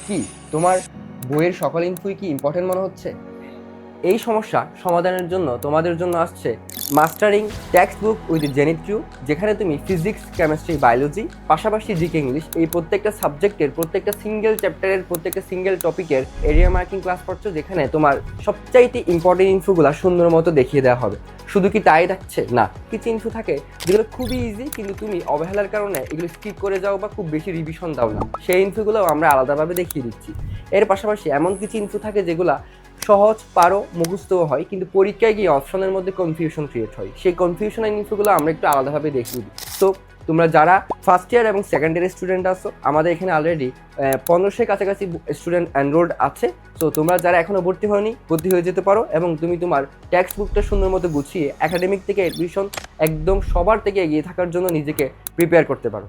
কি তোমার বইয়ের সকল ইনফুই কি ইম্পর্টেন্ট মনে হচ্ছে? এই সমস্যা সমাধানের জন্য তোমাদের জন্য আসছে মাস্টারিং টেক্সট বুক উইথ জেনিট কিউ, যেখানে তুমি ফিজিক্স, কেমিস্ট্রি, বায়োলজি, পাশাপাশি জিকে ইংলিশ, এই প্রত্যেকটা সাবজেক্টের প্রত্যেকটা সিঙ্গেল চ্যাপ্টারের প্রত্যেকটা সিঙ্গেল টপিকের এরিয়া মার্কিং ক্লাস করছো, যেখানে তোমার সবচাইতে ইম্পর্টেন্ট ইনফোগুলো সুন্দর মতো দেখিয়ে দেওয়া হবে। শুধু কি তাই থাকছে না, কিছু ইনফো থাকে যেগুলো খুবই ইজি, কিন্তু তুমি অবহেলার কারণে এগুলো স্কিপ করে যাও বা খুব বেশি রিভিশন দাও না, সেই ইনফোগুলোও আমরা আলাদাভাবে দেখিয়ে দিচ্ছি। এর পাশাপাশি এমন কিছু ইনফো থাকে যেগুলা সহজ পারো মুখস্থও হয়, কিন্তু পরীক্ষায় গিয়ে অপশনের মধ্যে কনফিউশন ক্রিয়েট হয়, সেই কনফিউশনের ইনফোগুলো আমরা একটু আলাদাভাবে দেখিয়ে দিই। তো তোমরা যারা ফার্স্ট ইয়ার এবং সেকেন্ড ইয়ারের স্টুডেন্ট আছো, আমাদের এখানে অলরেডি 1500 কাছাকাছি স্টুডেন্ট এনরোল্ড আছে। সো তোমরা যারা এখনও ভর্তি হয়নি, ভর্তি হয়ে যেতে পারো এবং তুমি তোমার টেক্সট বুকটা সুন্দর মতো গুছিয়ে একাডেমিক থেকে অ্যাডমিশন একদম সবার থেকে এগিয়ে থাকার জন্য নিজেকে প্রিপেয়ার করতে পারো।